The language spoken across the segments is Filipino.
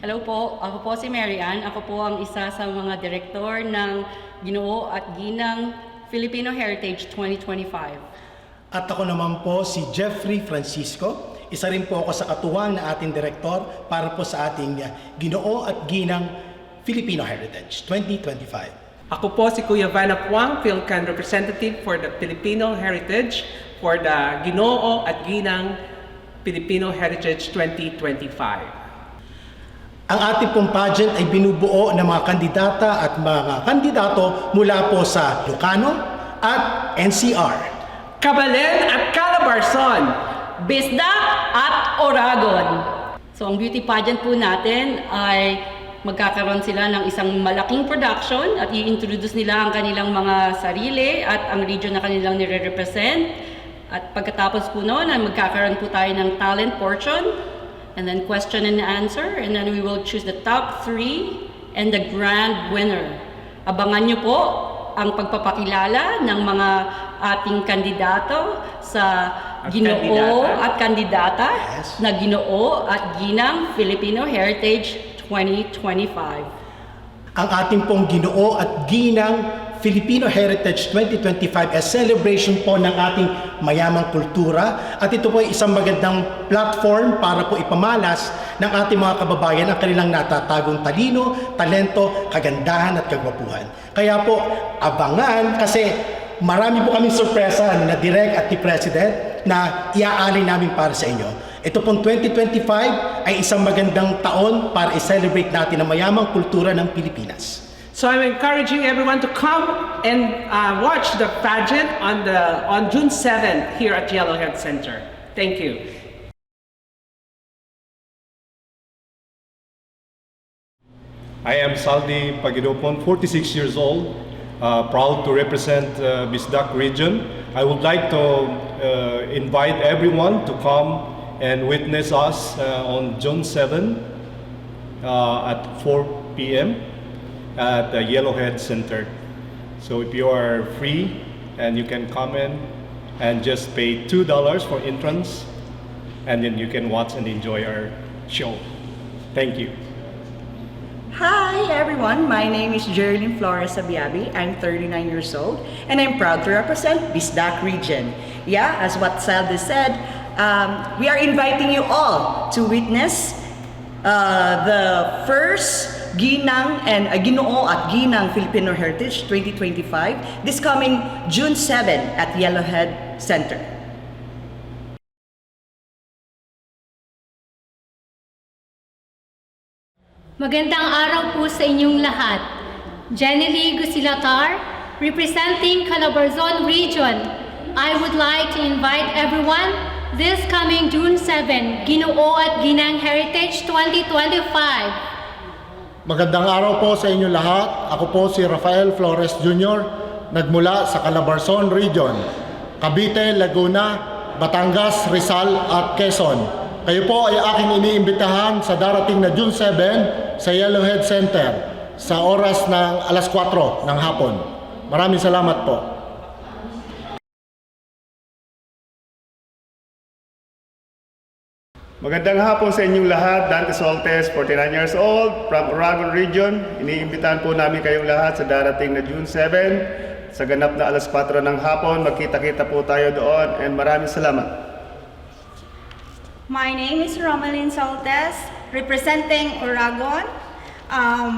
Hello po, ako po si Mary Ann. Ako po ang isa sa mga direktor ng Ginoo at Ginang Filipino Heritage 2025. At ako naman po si Jeffrey Francisco. Isa rin po ako sa katuwang na ating direktor para po sa ating Ginoo at Ginang Filipino Heritage 2025. Ako po si Kuya Vanna Kwang, PhilCan representative for the Filipino Heritage for the Ginoo at Ginang Filipino Heritage 2025. Ang ating pong pageant ay binubuo ng mga kandidata at mga kandidato mula po sa Ilocano at NCR, Cabalen at Calabarzon, Bisdak at Oragon. So ang beauty pageant po natin ay magkakaroon sila ng isang malaking production at i-introduce nila ang kanilang mga sarili at ang region na kanilang nire-represent. At pagkatapos po noon ay magkakaroon po tayo ng talent portion, and then question and answer, and then we will choose the top 3 and the grand winner. Abangan nyo po ang pagpapakilala ng mga ating kandidato sa Ginoo at kandidata na Ginoo at Ginang Filipino Heritage 2025. ang ating pong Ginoo at Ginang Filipino Heritage 2025 as celebration po ng ating mayamang kultura, at ito po ay isang magandang platform para po ipamalas ng ating mga kababayan ang kanilang natatagong talino, talento, kagandahan at kagwapuhan. Kaya po abangan, kasi marami po kaming sorpresa na Direk at ni President na iaalay namin para sa inyo. Ito pong 2025 ay isang magandang taon para i-celebrate natin ang mayamang kultura ng Pilipinas. So I'm encouraging everyone to come and watch the pageant on June 7th here at Yellowhead Center. Thank you. I am Saldi Pagidopon, 46 years old, proud to represent Bisdak region. I would like to invite everyone to come and witness us on June 7 at 4 p.m. at the Yellowhead Center. So if you are free, and you can come in and just pay $2 for entrance, and then you can watch and enjoy our show. Thank you. Hi everyone, my name is Geraldine Flores Abiabi. I'm 39 years old and I'm proud to represent Bisdak region. Yeah, as what Saldi said, we are inviting you all to witness the first Ginang and Ginoo at Ginang Filipino Heritage 2025 this coming June 7 at Yellowhead Center. Magandang araw po sa inyong lahat. Jenny Lee Gusilatar, representing Calabarzon Region. I would like to invite everyone this coming June 7, Ginoo at Ginang Heritage 2025. Magandang araw po sa inyo lahat. Ako po si Rafael Flores Jr., nagmula sa Calabarzon Region, Cavite, Laguna, Batangas, Rizal at Quezon. Kayo po ay aking iniimbitahan sa darating na June 7 sa Yellowhead Center sa oras ng alas 4 ng hapon. Maraming salamat po. Magandang hapon sa inyong lahat. Dante Soltes, 49 years old, from Oragon Region. Iniimbitahan po namin kayong lahat sa darating na June 7 sa ganap na alas 4 ng hapon. Magkita-kita po tayo doon, and maraming salamat. My name is Romalyn Soltes, representing Oragon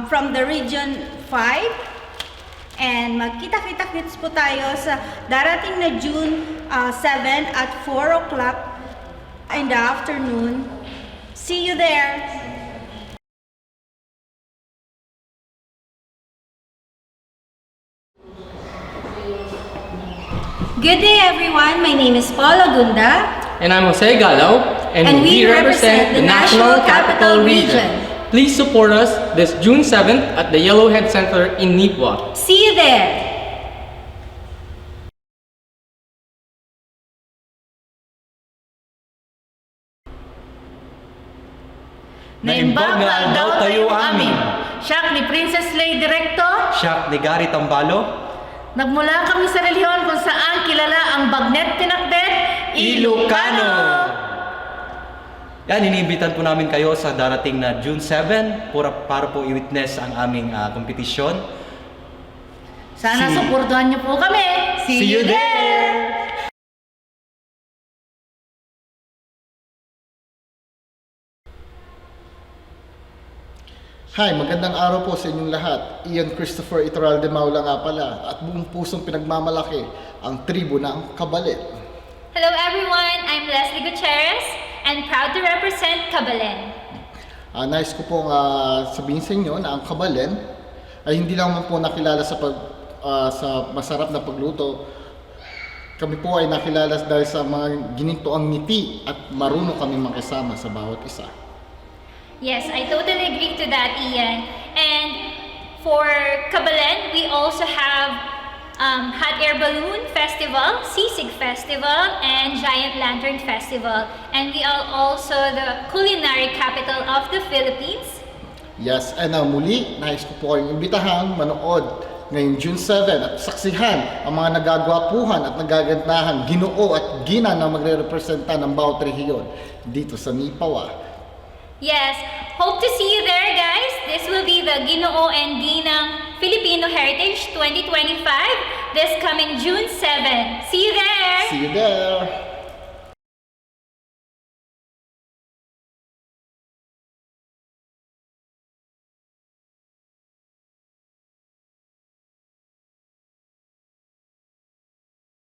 from the Region 5. And magkita-kita-kits po tayo sa darating na June 7 at 4 o'clock in the afternoon. See you there. Good day everyone, my name is Paula Gunda. And I'm Jose Gallo, and we represent the National Capital Region. Please support us this June 7th at the Yellowhead Center in Nipwa. See you there! Naimbag na daw tayo amin. Siyak ni Princess Lady Recto. Siyak ni Gary Tambalo. Nagmula kami sa relihiyon kung saan kilala ang Bagnet Pinakdet, Ilocano. Yan, iniimbitan po namin kayo sa darating na June 7 para po i-witness ang aming kompetisyon. Sana suportahan niyo po kami. See you there! Hi, magandang araw po sa inyong lahat. Ian Christopher Iturralde Maula nga pala at buong pusong pinagmamalaki ang tribo ng Kabalet. Hello everyone, I'm Leslie Gutierrez and proud to represent Kabalen. Nais ko pong sabihin sa inyo na ang Kabalen ay hindi lang po nakilala sa masarap na pagluto. Kami po ay nakilala dahil sa mga ginintoang ngiti at marunong kami makisama sa bawat isa. Yes, I totally agree to that, Ian. And for Kabalen, we also have Hot Air Balloon Festival, Sisig Festival, and Giant Lantern Festival. And we are also the culinary capital of the Philippines. Yes, and muli, nais ko po kayong imbitahan manood ngayong June 7 at saksihan ang mga nagagwapuhan at nagagandahan Ginoo at Gina na magre-representa ng bawat rehiyon dito sa Nipawa. Yes, hope to see you there, guys. This will be the Ginoo and Ginang Filipino Heritage 2025 this coming June 7. See you there! See you there!